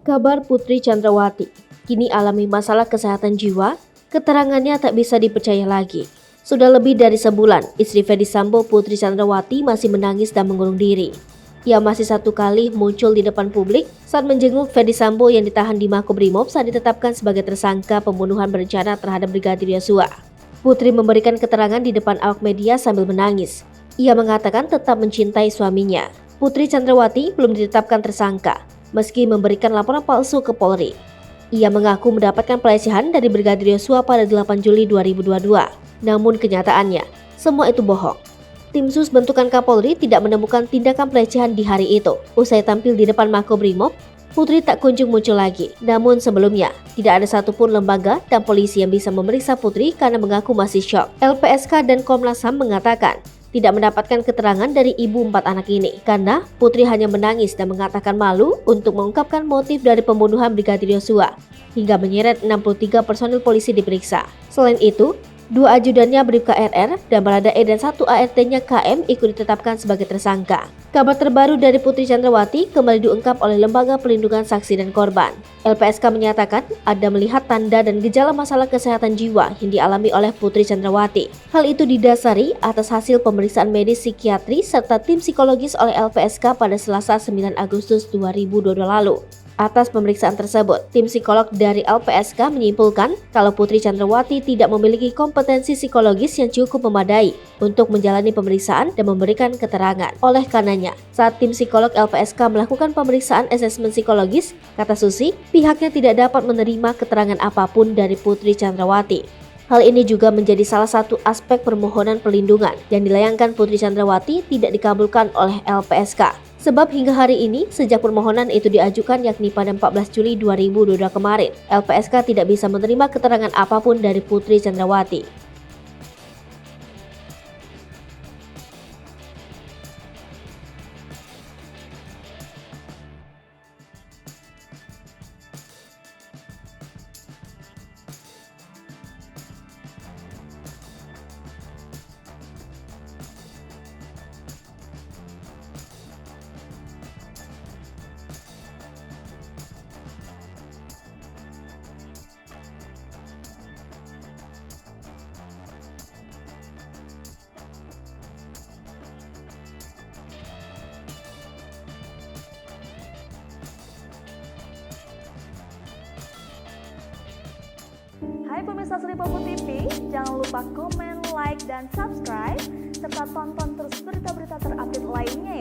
Kabar Putri Chandrawati kini alami masalah kesehatan jiwa, keterangannya tak bisa dipercaya lagi. Sudah lebih dari sebulan, istri Ferdy Sambo Putri Chandrawati masih menangis dan mengurung diri. Ia masih satu kali muncul di depan publik saat menjenguk Ferdy Sambo yang ditahan di Makobrimob saat ditetapkan sebagai tersangka pembunuhan berencana terhadap Brigadir Yosua. Putri memberikan keterangan di depan awak media sambil menangis. Ia mengatakan tetap mencintai suaminya. Putri Chandrawati belum ditetapkan tersangka, meski memberikan laporan palsu ke Polri. Ia mengaku mendapatkan pelecehan dari Brigadir Yosua pada 8 Juli 2022. Namun kenyataannya, semua itu bohong. Tim Sus bentukan Kapolri tidak menemukan tindakan pelecehan di hari itu. Usai tampil di depan Makobrimob, Putri tak kunjung muncul lagi. Namun sebelumnya, tidak ada satupun lembaga dan polisi yang bisa memeriksa Putri karena mengaku masih syok. LPSK dan Komnas HAM mengatakan tidak mendapatkan keterangan dari ibu 4 anak ini karena Putri hanya menangis dan mengatakan malu untuk mengungkapkan motif dari pembunuhan Brigadir Yosua hingga menyeret 63 personil polisi diperiksa. Selain itu, 2 ajudannya Bribka RR dan Baradae dan 1 ART-nya KM ikut ditetapkan sebagai tersangka. Kabar terbaru dari Putri Chandrawati kembali diungkap oleh Lembaga Perlindungan Saksi dan Korban. LPSK menyatakan ada melihat tanda dan gejala masalah kesehatan jiwa yang dialami oleh Putri Chandrawati. Hal itu didasari atas hasil pemeriksaan medis psikiatri serta tim psikologis oleh LPSK pada Selasa 9 Agustus 2022 lalu. Atas pemeriksaan tersebut, tim psikolog dari LPSK menyimpulkan kalau Putri Chandrawati tidak memiliki kompetensi psikologis yang cukup memadai untuk menjalani pemeriksaan dan memberikan keterangan. Oleh karenanya, saat tim psikolog LPSK melakukan pemeriksaan asesmen psikologis, kata Susi, pihaknya tidak dapat menerima keterangan apapun dari Putri Chandrawati. Hal ini juga menjadi salah satu aspek permohonan perlindungan yang dilayangkan Putri Chandrawati tidak dikabulkan oleh LPSK. Sebab hingga hari ini, sejak permohonan itu diajukan yakni pada 14 Juli 2022 kemarin, LPSK tidak bisa menerima keterangan apapun dari Putri Chandrawati. Hai pemirsa Sri Popo TV, jangan lupa komen, like, dan subscribe, serta tonton terus berita-berita terupdate lainnya